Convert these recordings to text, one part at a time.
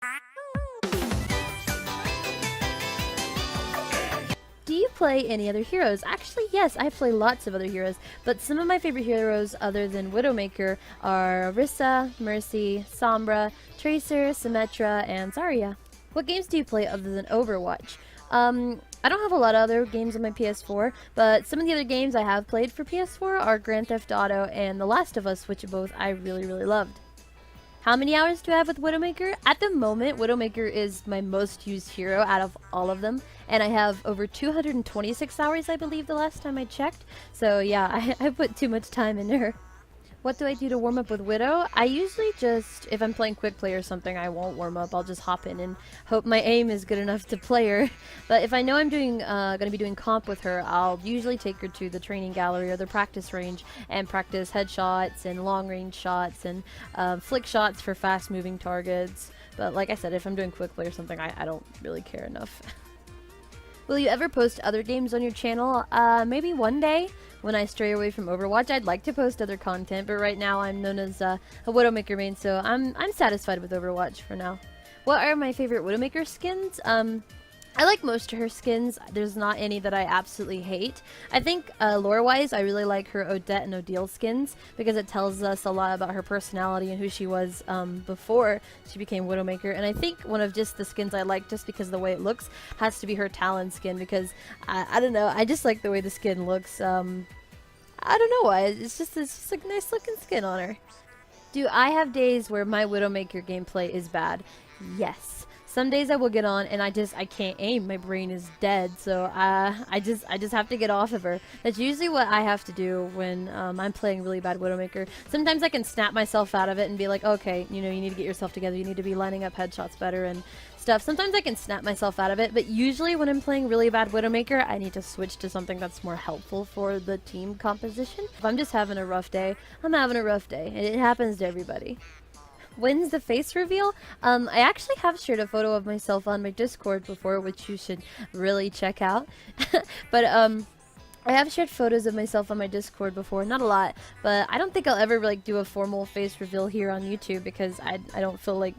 Do you play any other heroes? Actually, yes, I play lots of other heroes, but some of my favorite heroes other than Widowmaker are Orisa, Mercy, Sombra, Tracer, Symmetra, and Zarya. What games do you play other than Overwatch? I don't have a lot of other games on my PS4, but some of the other games I have played for PS4 are Grand Theft Auto and The Last of Us, which both I really, really loved. How many hours do I have with Widowmaker? At the moment, Widowmaker is my most used hero out of all of them, and I have over 226 hours, I believe, the last time I checked. So yeah, I put too much time into her. What do I do to warm up with Widow? I usually just, if I'm playing quick play or something, I won't warm up. I'll just hop in and hope my aim is good enough to play her. But if I know I'm gonna be doing comp with her, I'll usually take her to the training gallery or the practice range and practice headshots and long range shots and flick shots for fast moving targets. But like I said, if I'm doing quick play or something, I don't really care enough. Will you ever post other games on your channel? Maybe one day when I stray away from Overwatch. I'd like to post other content, but right now I'm known as a Widowmaker main, so I'm satisfied with Overwatch for now. What are my favorite Widowmaker skins? I like most of her skins. There's not any that I absolutely hate. I think lore-wise, I really like her Odette and Odile skins because it tells us a lot about her personality and who she was before she became Widowmaker. And I think one of just the skins I like just because of the way it looks has to be her Talon skin because I don't know, I just like the way the skin looks. I don't know why. It's just a nice looking skin on her. Do I have days where my Widowmaker gameplay is bad? Yes. Some days I will get on and I can't aim. My brain is dead, so I just have to get off of her. That's usually what I have to do when I'm playing really bad Widowmaker. Sometimes I can snap myself out of it and be like, okay, you know, you need to get yourself together. You need to be lining up headshots better and stuff. Sometimes I can snap myself out of it, but usually when I'm playing really bad Widowmaker, I need to switch to something that's more helpful for the team composition. If I'm just having a rough day, I'm having a rough day. It happens to everybody. When's the face reveal? I actually have shared a photo of myself on my Discord before, which you should really check out. But I have shared photos of myself on my Discord before, not a lot, but I don't think I'll ever like do a formal face reveal here on YouTube because I don't feel like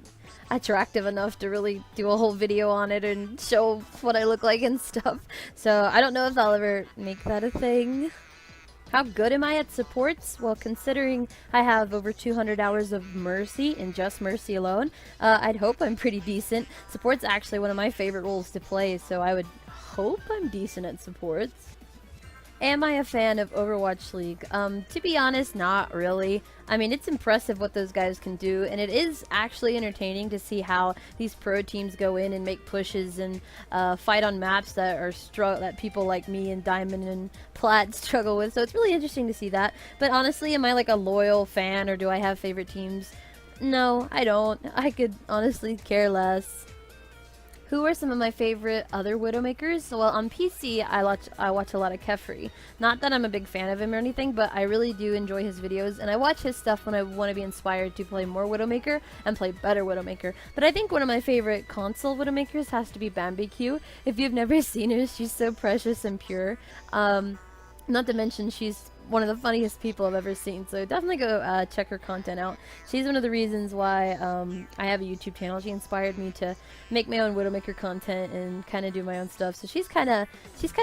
attractive enough to really do a whole video on it and show what I look like and stuff. So I don't know if I'll ever make that a thing. How good am I at supports? Well, considering I have over 200 hours of Mercy in just Mercy alone, I'd hope I'm pretty decent. Support's actually one of my favorite roles to play, so I would hope I'm decent at supports. Am I a fan of Overwatch League? To be honest, not really. I mean, it's impressive what those guys can do, and it is actually entertaining to see how these pro teams go in and make pushes and fight on maps that are that people like me and Diamond and Plat struggle with. So it's really interesting to see that. But honestly, am I like a loyal fan, or do I have favorite teams? No, I don't. I could honestly care less. Who are some of my favorite other Widowmakers? Well, on PC, I watch a lot of Kefri. Not that I'm a big fan of him or anything, but I really do enjoy his videos, and I watch his stuff when I want to be inspired to play more Widowmaker and play better Widowmaker. But I think one of my favorite console Widowmakers has to be BambiQ. If you've never seen her, she's so precious and pure. Not to mention, she's one of the funniest people I've ever seen, so definitely go check her content out. She's one of the reasons why I have a YouTube channel. She inspired me to make my own Widowmaker content and kind of do my own stuff, so she's kind of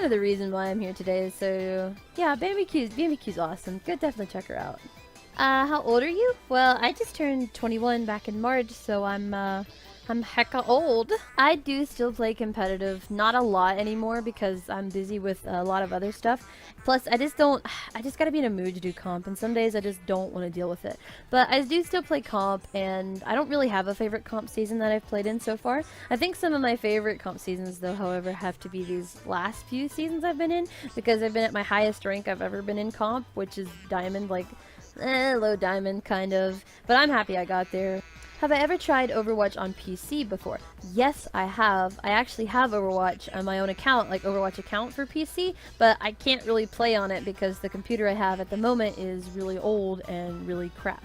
the reason why I'm here today. So yeah, BambiQ's awesome. Go definitely check her out. How old are you? Well, I just turned 21 back in March, so I'm hecka old. I do still play competitive, not a lot anymore because I'm busy with a lot of other stuff. Plus, I just gotta be in a mood to do comp, and some days I just don't want to deal with it. But I do still play comp, and I don't really have a favorite comp season that I've played in so far. I think some of my favorite comp seasons, though, however, have to be these last few seasons I've been in, because I've been at my highest rank I've ever been in comp, which is Diamond, like, low Diamond, kind of. But I'm happy I got there. Have I ever tried Overwatch on PC before? Yes, I have. I actually have Overwatch on my own account, like Overwatch account for PC, but I can't really play on it because the computer I have at the moment is really old and really crap.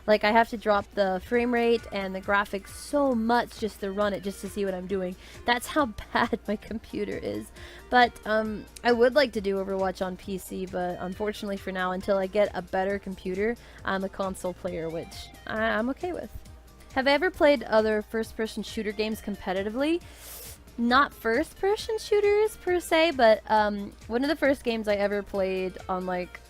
Like, I have to drop the frame rate and the graphics so much just to run it, just to see what I'm doing. That's how bad my computer is. But I would like to do Overwatch on PC, but unfortunately for now, until I get a better computer, I'm a console player, which I'm okay with. Have I ever played other first-person shooter games competitively? Not first-person shooters per se, but one of the first games I ever played on like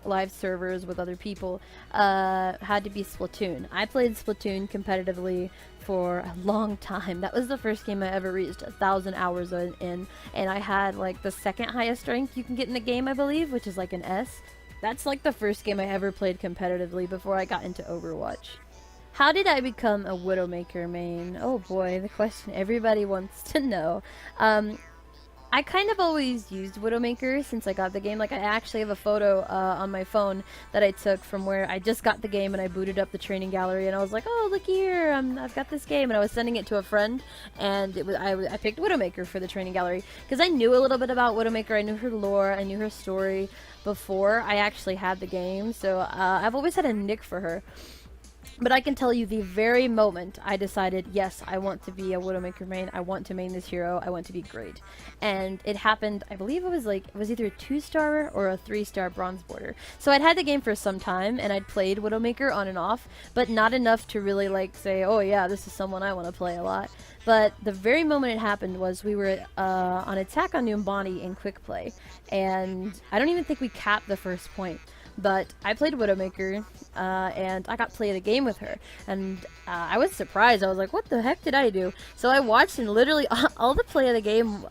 live servers with other people had to be Splatoon. I played Splatoon competitively for a long time. That was the first game I ever reached 1,000 hours in, and I had like the second highest rank you can get in the game, I believe, which is like an S. That's like the first game I ever played competitively before I got into Overwatch. How did I become a Widowmaker main? Oh boy, the question everybody wants to know. I kind of always used Widowmaker since I got the game. Like, I actually have a photo on my phone that I took from where I just got the game and I booted up the training gallery and I was like, oh, look here, I've got this game. And I was sending it to a friend and I picked Widowmaker for the training gallery because I knew a little bit about Widowmaker. I knew her lore, I knew her story before I actually had the game. So I've always had a nick for her. But I can tell you the very moment I decided, yes, I want to be a Widowmaker main, I want to main this hero, I want to be great. And it happened, I believe it was either a 2-star or a 3-star bronze border. So I'd had the game for some time, and I'd played Widowmaker on and off, but not enough to really like say, oh yeah, this is someone I want to play a lot. But the very moment it happened was we were on attack on Numbani in quick play, and I don't even think we capped the first point. But I played Widowmaker, and I got to play the game with her, and I was surprised. I was like, what the heck did I do? So I watched, and literally all the play of the game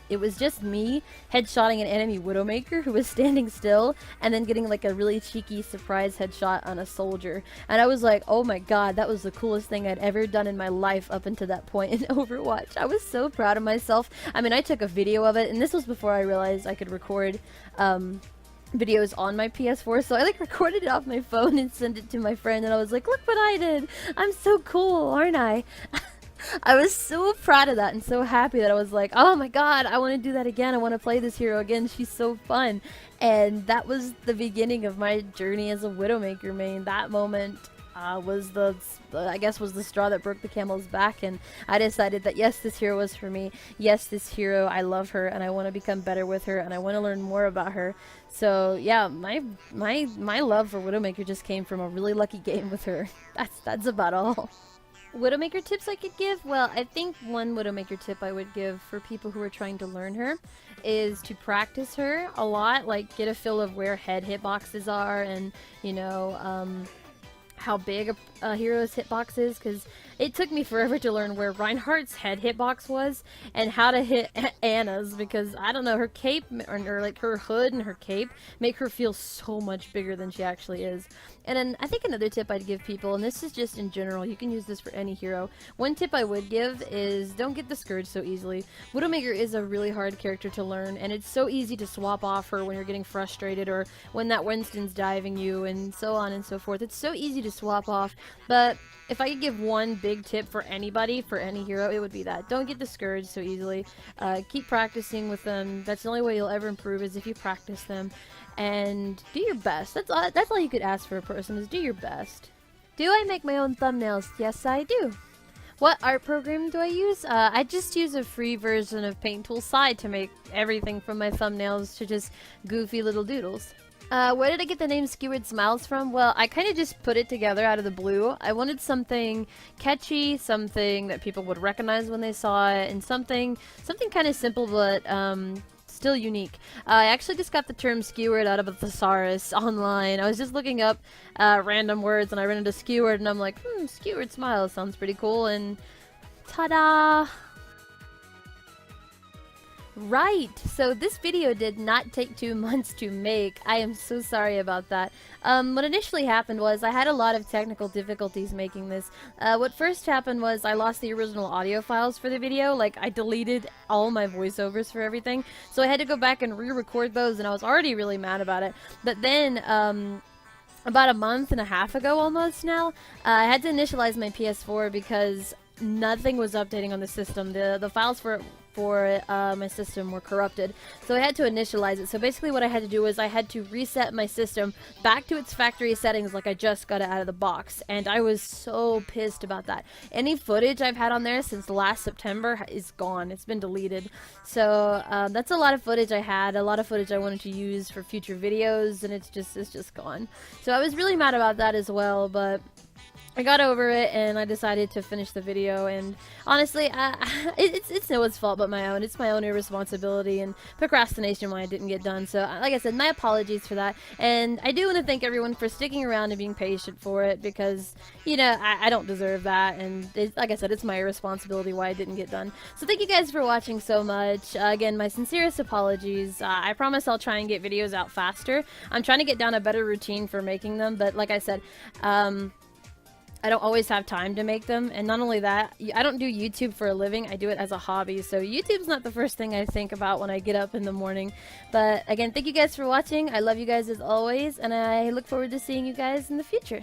it was just me headshotting an enemy Widowmaker who was standing still, and then getting like a really cheeky surprise headshot on a soldier. And I was like, oh my god, that was the coolest thing I'd ever done in my life up until that point in Overwatch. I was so proud of myself. I mean, I took a video of it, and this was before I realized I could record videos on my PS4, so I like recorded it off my phone and sent it to my friend, and I was like, look what I did, I'm so cool, aren't I? I was so proud of that and so happy that I was like, oh my god, I want to do that again, I want to play this hero again, she's so fun. And that was the beginning of my journey as a Widowmaker main. That moment was I guess was the straw that broke the camel's back, and I decided that yes, this hero was for me. Yes, this hero, I love her and I want to become better with her and I want to learn more about her. So yeah, my love for Widowmaker just came from a really lucky game with her. That's about all. Widowmaker tips I could give? Well, I think one Widowmaker tip I would give for people who are trying to learn her is to practice her a lot, like get a feel of where head hitboxes are and, you know, how big a hero's hitbox is, because it took me forever to learn where Reinhardt's head hitbox was and how to hit Anna's, because I don't know, her cape or like her hood and her cape make her feel so much bigger than she actually is. And then I think another tip I'd give people, and this is just in general, you can use this for any hero. One tip I would give is don't get discouraged so easily. Widowmaker is a really hard character to learn, and it's so easy to swap off her when you're getting frustrated or when that Winston's diving you and so on and so forth. It's so easy to swap off, but if I could give one big tip for anybody, for any hero, it would be that. Don't get discouraged so easily. Keep practicing with them. That's the only way you'll ever improve, is if you practice them. And do your best. That's all you could ask for a person, is do your best. Do I make my own thumbnails? Yes, I do. What art program do I use? I just use a free version of Paint Tool Side to make everything from my thumbnails to just goofy little doodles. Where did I get the name Skewered Smiles from? Well, I kind of just put it together out of the blue. I wanted something catchy, something that people would recognize when they saw it, and something kind of simple but still unique. I actually just got the term skewered out of a thesaurus online. I was just looking up random words and I ran into skewered and I'm like, Skewered Smiles sounds pretty cool, and ta-da! Right, so this video did not take 2 months to make. I am so sorry about that. What initially happened was I had a lot of technical difficulties making this. What first happened was I lost the original audio files for the video. Like, I deleted all my voiceovers for everything, so I had to go back and re-record those, and I was already really mad about it. But then, about a month and a half ago almost now, I had to initialize my PS4 because nothing was updating on the system. The files for my system were corrupted, so I had to initialize it. So basically what I had to do was I had to reset my system back to its factory settings like I just got it out of the box, and I was so pissed about that. Any footage I've had on there since last September is gone. It's been deleted. So that's a lot of footage I had, a lot of footage I wanted to use for future videos, and it's just gone. So I was really mad about that as well, but I got over it and I decided to finish the video, and honestly, it's no one's fault but my own. It's my own irresponsibility and procrastination why I didn't get done. So, like I said, my apologies for that. And I do want to thank everyone for sticking around and being patient for it, because, you know, I don't deserve that. And like I said, it's my irresponsibility why I didn't get done. So thank you guys for watching so much. Again, my sincerest apologies. I promise I'll try and get videos out faster. I'm trying to get down a better routine for making them, but like I said, I don't always have time to make them, and not only that, I don't do YouTube for a living, I do it as a hobby, so YouTube's not the first thing I think about when I get up in the morning. But again, thank you guys for watching, I love you guys as always, and I look forward to seeing you guys in the future.